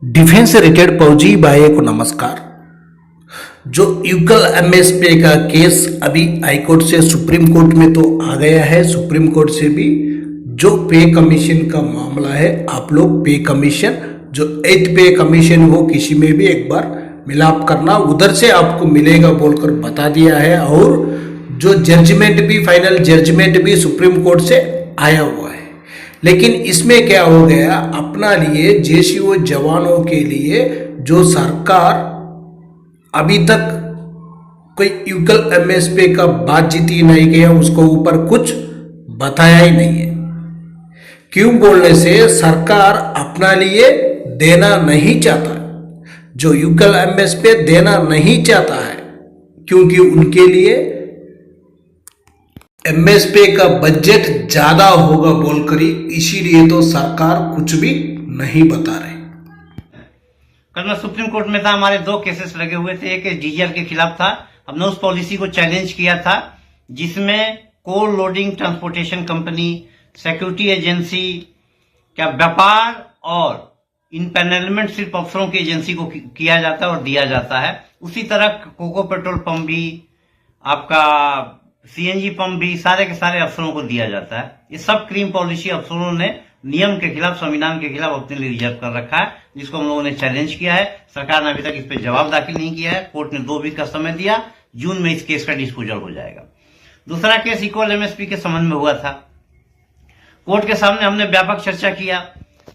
Defence से retired फौजी भाइयों को नमस्कार। जो यूकल एमएसपी का केस अभी हाईकोर्ट से सुप्रीम कोर्ट में तो आ गया है, सुप्रीम कोर्ट से भी जो पे कमीशन का मामला है, आप लोग पे कमीशन जो 8 पे कमीशन हो किसी में भी एक बार मिलाप करना, उधर से आपको मिलेगा बोलकर बता दिया है। और जो जजमेंट भी, फाइनल जजमेंट भी सुप्रीम कोर्ट से आया हुआ है। लेकिन इसमें क्या हो गया, अपना लिए जेसीओ जवानों के लिए जो सरकार अभी तक कोई यूकल एमएसपी का बात जीती नहीं गया, उसको ऊपर कुछ बताया ही नहीं है। क्यों बोलने से सरकार अपना लिए देना नहीं चाहता, जो यूकल एमएसपी देना नहीं चाहता है, क्योंकि उनके लिए एमएसपी का बजट ज्यादा होगा बोलकर ही, इसीलिए तो सरकार कुछ भी नहीं बता रहे। कल मैं सुप्रीम कोर्ट में था, हमारे 2 केसेस लगे हुए थे। एक डीजीआर के खिलाफ था, हमने उस पॉलिसी को चैलेंज किया था जिसमें coal loading transportation company, security agency का व्यापार और इनपैनलमेंट सिर्फ अफसरों की एजेंसी को किया जाता है और दिया जाता है। उसी तरह कोको पेट्रोल पंप भी, आपका सीएनजी पंप भी सारे के सारे अफसरों को दिया जाता है। ये सब क्रीम पॉलिसी अफसरों ने नियम के खिलाफ, संविधान के खिलाफ अपने लिए रिजर्व कर रखा है, जिसको हम लोगों ने चैलेंज किया है। सरकार ने अभी तक इस पर जवाब दाखिल नहीं किया है। कोर्ट ने 2 वीक का समय दिया, जून में इस केस का डिस्पोजल हो जाएगा। दूसरा केस इक्वल एमएसपी के संबंध में हुआ था। कोर्ट के सामने हमने व्यापक चर्चा किया।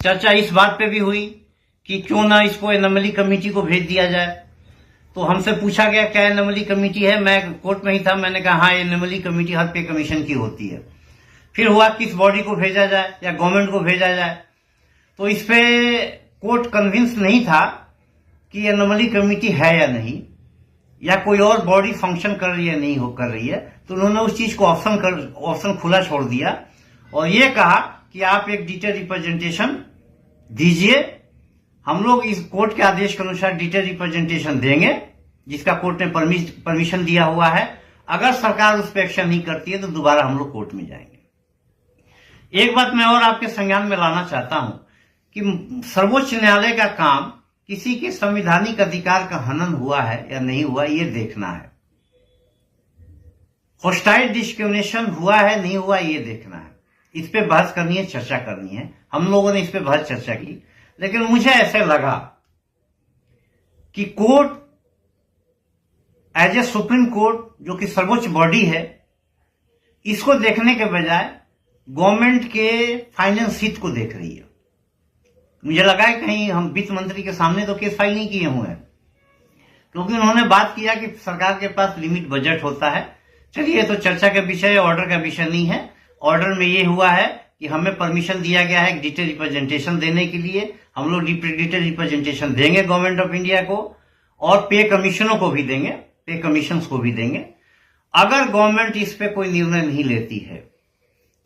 चर्चा इस बात पे भी हुई कि क्यों ना इसको एनोमली कमेटी को भेज दिया जाए। तो हमसे पूछा गया क्या एनोमली कमेटी है। मैं कोर्ट में ही था, मैंने कहा हाँ, एनोमली कमेटी हर पे कमीशन की होती है। फिर हुआ किस बॉडी को भेजा जाए या गवर्नमेंट को भेजा जाए। तो इस पे कोर्ट कन्विंस नहीं था कि एनोमली कमेटी है या नहीं, या कोई और बॉडी फंक्शन कर रही है नहीं हो कर रही है। तो उन्होंने उस चीज को ऑप्शन खुला छोड़ दिया और ये कहा कि आप एक डिटेल रिप्रेजेंटेशन दीजिए। हम लोग इस कोर्ट के आदेश के अनुसार डिटेल रिप्रेजेंटेशन देंगे, जिसका कोर्ट ने परमिशन दिया हुआ है। अगर सरकार उस पर एक्शन नहीं करती है तो दोबारा हम लोग कोर्ट में जाएंगे। एक बात मैं और आपके संज्ञान में लाना चाहता हूं कि सर्वोच्च न्यायालय का काम किसी के संवैधानिक अधिकार का हनन हुआ है या नहीं हुआ, ये देखना है। होस्टाइल डिस्क्रिमिनेशन हुआ है नहीं हुआ, ये देखना है। इस पे बहस करनी है, चर्चा करनी है। हम लोगों ने इस पे बहुत चर्चा की, लेकिन मुझे ऐसे लगा कि court as a supreme court, जो कि सर्वोच्च बॉडी है, इसको देखने के बजाय गवर्नमेंट के फाइनेंस हित को देख रही है। मुझे लगा है कहीं हम वित्त मंत्री के सामने तो केस फाइल नहीं किए हुए हैं, क्योंकि उन्होंने बात किया कि सरकार के पास लिमिट बजट होता है। चलिए, तो चर्चा का विषय, ऑर्डर का विषय नहीं है। ऑर्डर में ये हुआ है कि हमें परमिशन दिया गया है डिटेल रिप्रेजेंटेशन देने के लिए। हम लोग डिटेल रिप्रेजेंटेशन देंगे गवर्नमेंट ऑफ इंडिया को, और पे कमीशनों को भी देंगे, पे कमीशंस को भी देंगे। अगर गवर्नमेंट इस पे कोई निर्णय नहीं लेती है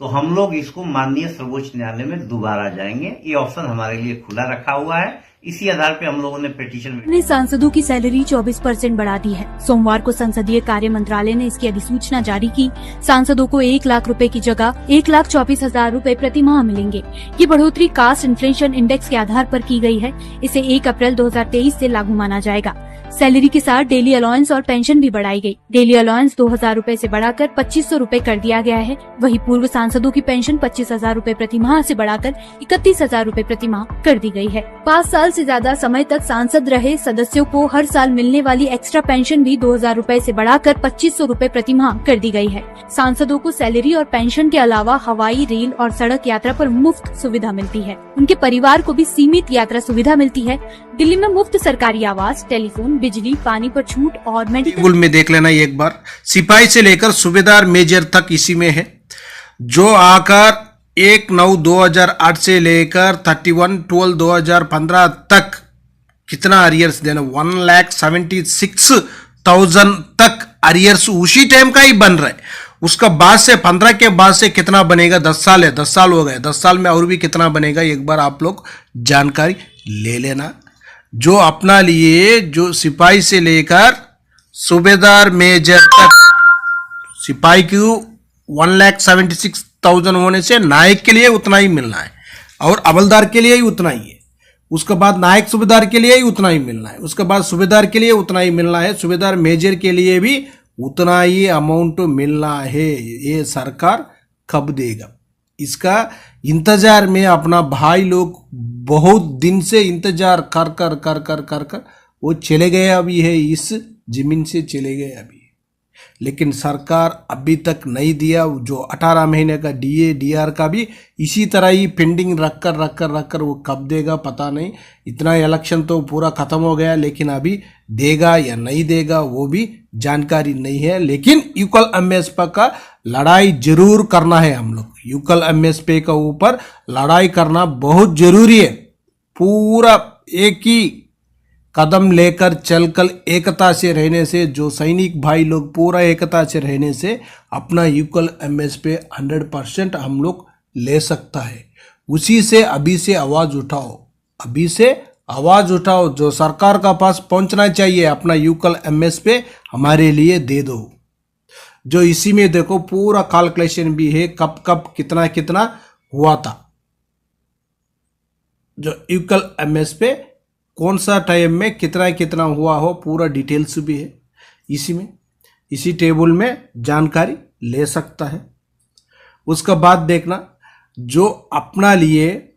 तो हम लोग इसको माननीय सर्वोच्च न्यायालय में दोबारा जाएंगे। ये ऑप्शन हमारे लिए खुला रखा हुआ है। इसी आधार पे हम लोगों ने पिटीशन सांसदों की सैलरी 24% बढ़ा दी है। सोमवार को संसदीय कार्य मंत्रालय ने इसकी अधिसूचना जारी की। सांसदों को 1 लाख रुपए की जगह 1,24,000 रुपए प्रति माह मिलेंगे। ये बढ़ोतरी कास्ट इन्फ्लेशन इंडेक्स के आधार पर की गई है। इसे 1 अप्रैल 2023 से लागू माना जाएगा। सैलरी के साथ डेली अलाउंस और पेंशन भी बढ़ाई गई। डेली अलाउंस 2,000 रुपए से बढ़ाकर 2,500 रुपए कर दिया गया है। वहीं पूर्व सांसदों की पेंशन 25,000 रुपए प्रति माह से बढ़ाकर 31,000 रुपए प्रति माह कर दी गई है। 5 साल से ज्यादा समय तक सांसद रहे सदस्यों को हर साल मिलने वाली एक्स्ट्रा पेंशन भी 2,000 रुपए से बढ़ाकर 2,500 रुपए प्रति माह कर दी गई है। सांसदों को सैलरी और पेंशन के अलावा हवाई, रेल और सड़क यात्रा पर मुफ्त सुविधा मिलती है। उनके परिवार को भी सीमित यात्रा सुविधा मिलती है। दिल्ली में मुफ्त सरकारी आवास, टेलीफोन, बिजली, पानी पर छूट और मेडिकल में देख लेना एक बार। सिपाही से लेकर सूबेदार मेजर तक इसी में है। जो आकर 1/9/2008 से लेकर 31/12/2015 तक कितना अरियर्स देना, 1,76,000 तक अरियर्स उसी टाइम का ही बन रहा है। उसका बाद से 15 के बाद से कितना बनेगा, 10 साल है, 10 साल हो गए, 10 साल में और भी कितना बनेगा, एक बार आप लोग जानकारी ले लेना। जो अपना लिए जो सिपाही से लेकर सूबेदार मेजर तक, सिपाही की 1,76,000 होने से नायक के लिए उतना ही मिलना है और अमलदार के लिए ही उतना ही है। उसके बाद नायक सूबेदार के लिए ही उतना ही मिलना है, उसके बाद सूबेदार के लिए उतना ही मिलना है, सूबेदार मेजर के लिए भी उतना ही अमाउंट मिलना है। ये सरकार कब देगा, इसका इंतजार में अपना भाई लोग बहुत दिन से इंतजार कर कर कर कर कर कर वो चले गए अभी है, इस जमीन से चले गए अभी, लेकिन सरकार अभी तक नहीं दिया। जो 18 महीने का डीए डीआर का भी इसी तरह ही पेंडिंग रख कर वो कब देगा पता नहीं। इतना इलेक्शन तो पूरा खत्म हो गया, लेकिन अभी देगा या नहीं देगा वो भी जानकारी नहीं है। लेकिन यूकल एमएसपी का लड़ाई जरूर करना है, हम लोग यूकल एमएसपी का ऊपर लड़ाई करना बहुत जरूरी है। पूरा एक ही कदम लेकर चलकर एकता से रहने से, जो सैनिक भाई लोग पूरा एकता से रहने से अपना यूकल एमएसपी 100% हम लोग ले सकता है। उसी से अभी से आवाज उठाओ, अभी से आवाज उठाओ, जो सरकार का पास पहुंचना चाहिए अपना यूकल एमएसपी हमारे लिए दे दो। जो इसी में देखो पूरा कैलकुलेशन भी है, कब कब कितना कितना हुआ था, जो यूकल एमएसपी कौन सा टाइम में कितना कितना हुआ हो पूरा डिटेल्स भी है इसी में, इसी टेबल में जानकारी ले सकता है। उसका बाद देखना जो अपना लिए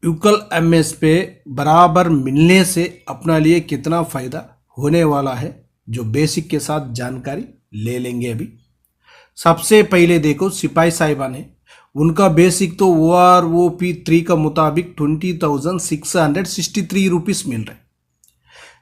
यूकल एमएसपी बराबर मिलने से अपना लिए कितना फायदा होने वाला है, जो बेसिक के साथ जानकारी ले लेंगे। अभी सबसे पहले देखो सिपाही साहिबान है, उनका बेसिक तो OROP3 का मुताबिक 20,663 रुपीस मिल रहे,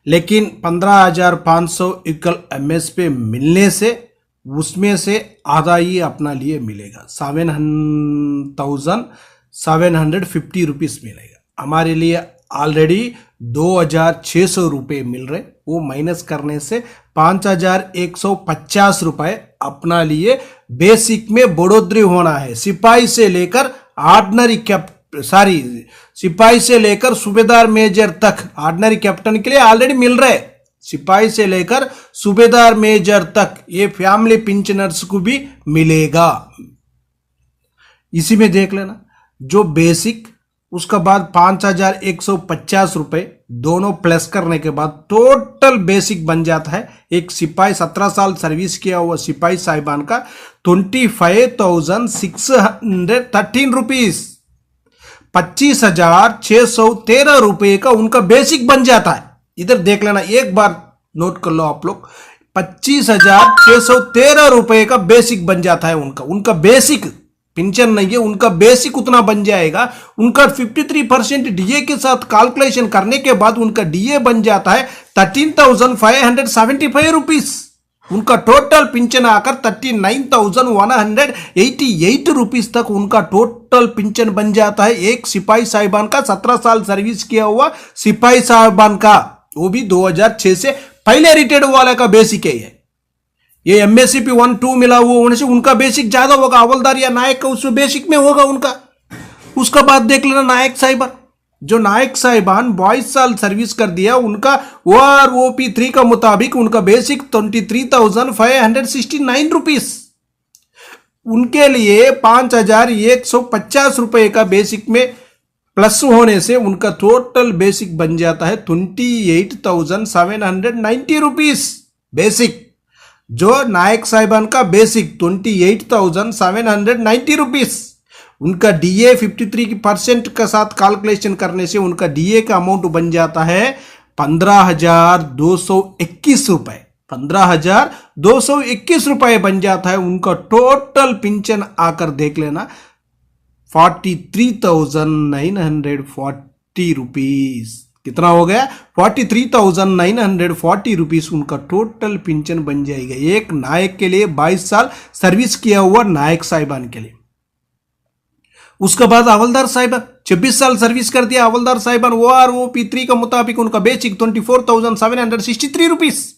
लेकिन 15,500 यूकल एमएसपी मिलने से उसमें से आधा ही अपना लिए मिलेगा, 7,750 रुपीस मिलेगा। हमारे लिए ऑलरेडी 2,600 रुपये मिल रहे, वो माइनस करने से 5,150 रुपये अपना लिए बेसिक में बढ़ोतरी होना है। सिपाही से लेकर सिपाही से लेकर सूबेदार मेजर तक ऑर्डिनरी कैप्टन के लिए ऑलरेडी मिल रहे, सिपाही से लेकर सूबेदार मेजर तक ये फैमिली पेंशनर्स को भी मिलेगा। इसी में देख लेना जो बेसिक, उसका बाद 5,150 रुपये दोनों प्लस करने के बाद टोटल बेसिक बन जाता है। एक सिपाही 17 साल सर्विस किया हुआ सिपाही साहिबान का 25,613 रुपीस, 25,613 रुपये का उनका बेसिक बन जाता है। इधर देख लेना, एक बार नोट कर लो आप लोग, 25,613 रुपये का बेसिक बन जाता है उनका बेसिक पेंशन नहीं है, उनका बेसिक उतना बन जाएगा। उनका 53% डीए के साथ कैलकुलेशन करने के बाद उनका डीए बन जाता है 13,575 रुपीस। उनका टोटल पेंशन आकर 39,188 रुपीस तक उनका टोटल पेंशन बन जाता है। एक सिपाही साहिबान का 17 साल सर्विस किया हुआ सिपाही साहिबान का, वो भी 2006 से पहले रिटायर्ड वाले का बेसिक है। ये एमएससीपी 1-2 मिला हुआ होने से उनका बेसिक ज्यादा होगा, हवलदार या नायक का उसमें बेसिक में होगा उनका। उसका बाद देख लेना नायक साहिबान, जो नायक साहिबान 22 साल सर्विस कर दिया, उनका OROP3 का मुताबिक उनका बेसिक 23,569 रुपीस। उनके लिए 5,150 रुपए का बेसिक में प्लस होने से उनका टोटल बेसिक बन जाता है 28,790 रुपीस बेसिक। जो नायक साहिबान का बेसिक 28,790 रुपीस, उनका डीए 53% के साथ कैलकुलेशन करने से उनका डीए का अमाउंट बन जाता है 15,221 रुपए, 15,221 रुपए बन जाता है। उनका टोटल पेंशन आकर देख लेना 43,940 रुपीस। कितना हो गया? 43,940 रुपीस उनका टोटल पेंशन बन जाएगा एक नायक के लिए, 22 साल सर्विस किया हुआ नायक साहिबान के लिए। उसके बाद हवलदार साहिबान 26 साल सर्विस कर दिया हवलदार साहिबान, OROP3 का मुताबिक उनका बेसिक 24,763 रुपीस,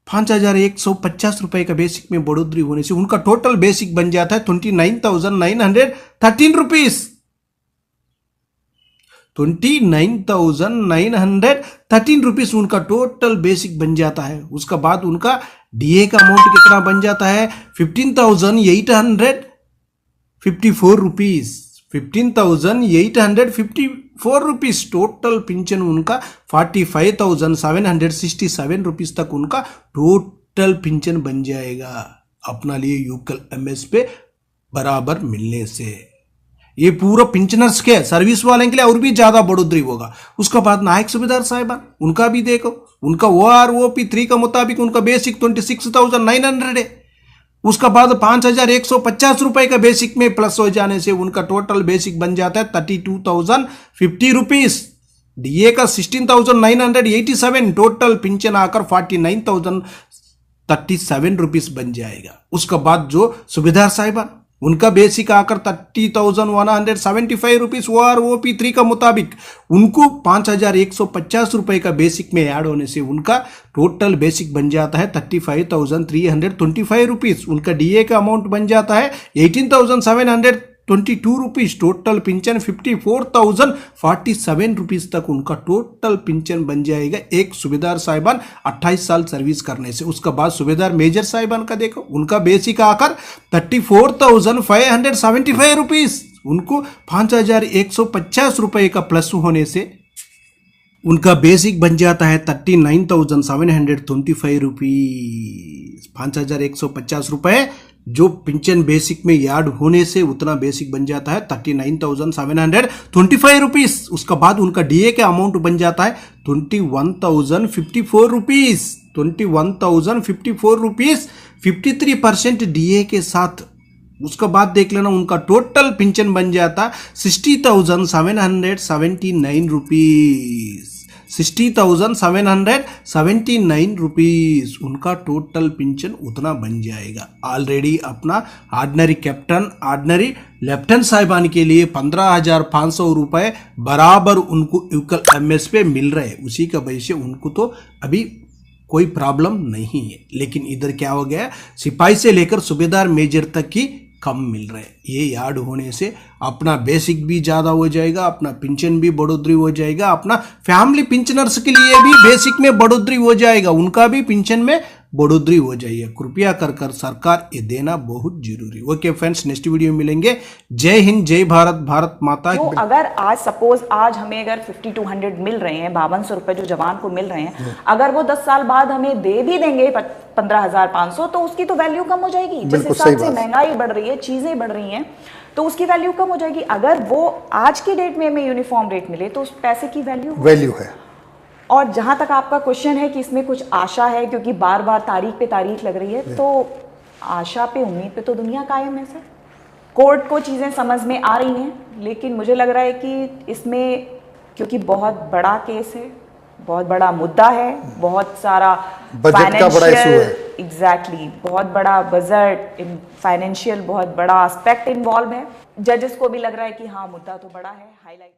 5,150 रुपए का बेसिक में बढ़ोतरी होने से उनका टोटल बेसिक बन जाता है 29,913 रुपीस, 29,913 रुपीस उनका टोटल बेसिक बन जाता है। उसका बाद उनका डीए का अमाउंट कितना बन जाता है 15,854 रुपीस, 15,854 रुपीस टोटल पिंचन उनका 45,767 रुपीस तक उनका टोटल पिंचन बन जाएगा अपना लिए यूकल एमएस पे बराबर मिलने से। ये पूरा पिंचनर्स के सर्विस वाले के लिए और भी ज्यादा बढ़ोतरी होगा। उसके बाद नायक सूबेदार साहिबान उनका भी देखो, उनका OROP 3 का मुताबिक उनका बेसिक 26,900 है। उसका बाद 5,150 रुपए का बेसिक में प्लस हो जाने से उनका टोटल बेसिक बन जाता है 32,050 रुपीस। डीए का 16,987 टोटल पिंचन आकर 49,037 रुपीस बन जाएगा। उसके बाद जो सुबेदार साहिबान उनका बेसिक आकर 30,175 रुपीस OROP 3 का मुताबिक उनको 5,150 रुपए का बेसिक में ऐड होने से उनका टोटल बेसिक बन जाता है 35,325 रुपीस। उनका डीए का अमाउंट बन जाता है 18,722 रुपीस। टोटल पिंचन 54,047 रुपीस तक उनका टोटल पिंचन बन जाएगा एक सूबेदार साहिबान 28 साल सर्विस करने से। उसके बाद सूबेदार मेजर साहिबान का देखो, उनका बेसिक आकर 34,575 रुपीस। उनको 5,150 रुपए का प्लस होने से उनका बेसिक बन जाता है 39,725 रुपीस। 5,150 रुपए जो पिंचन बेसिक में याद होने से उतना बेसिक बन जाता है 39,725 रुपीस। उसका बाद उनका डीए का अमाउंट बन जाता है 21,054 रुपीस। 21,054 रुपीस 53% डीए के साथ। उसका बाद देख लेना उनका टोटल पिंचन बन जाता 60,779 रुपीस। 60,779 रुपीस उनका टोटल पिंचन उतना बन जाएगा। ऑलरेडी अपना ऑर्डिनरी कैप्टन ऑर्डिनरी लेफ्टिनेंट साहिबान के लिए 15,500 रुपए बराबर उनको यूकल एमएस पे मिल रहे हैं। उसी का वजह से उनको तो अभी कोई प्रॉब्लम नहीं है। लेकिन इधर क्या हो गया, सिपाही से लेकर सूबेदार मेजर तक की कम मिल रहे हैं। ये याद होने से अपना बेसिक भी ज़्यादा हो जाएगा, अपना पिंचन भी बढ़ोतरी हो जाएगा, अपना फैमिली पिंचनर्स के लिए भी बेसिक में बढ़ोतरी हो जाएगा, उनका भी पिंचन में बढ़ोतरी हो जाएगी। कृपया कर सरकार ये देना बहुत जरूरी। ओके फ्रेंड्स, नेक्स्ट वीडियो में मिलेंगे। जय हिंद, जय भारत, भारत माता। तो अगर आज सपोज आज हमें अगर 5200 मिल रहे हैं, 5200 रुपए जो जवान को मिल रहे हैं, अगर वो 10 साल बाद हमें दे भी देंगे 15,500 तो उसकी तो वैल्यू कम हो जाएगी। जिस हिसाब से महंगाई बढ़ रही है, चीजें बढ़ रही हैं, तो उसकी वैल्यू कम हो जाएगी। अगर वो आज की डेट में हमें यूनिफॉर्म रेट मिले तो उस पैसे की वैल्यू है। और जहां तक आपका क्वेश्चन है कि इसमें कुछ आशा है, क्योंकि बार बार तारीख पे तारीख लग रही है, तो आशा पे उम्मीद पे तो दुनिया कायम है सर। कोर्ट को चीजें समझ में आ रही हैं, लेकिन मुझे लग रहा है कि इसमें क्योंकि बहुत बड़ा केस है, बहुत बड़ा मुद्दा है, बहुत सारा बजट का बड़ा इशू है, एग्जैक्टली बहुत बड़ा बजट, फाइनेंशियल बहुत बड़ा एस्पेक्ट इन्वॉल्व है। जजेस को भी लग रहा है कि हाँ मुद्दा तो बड़ा है, हाईलाइट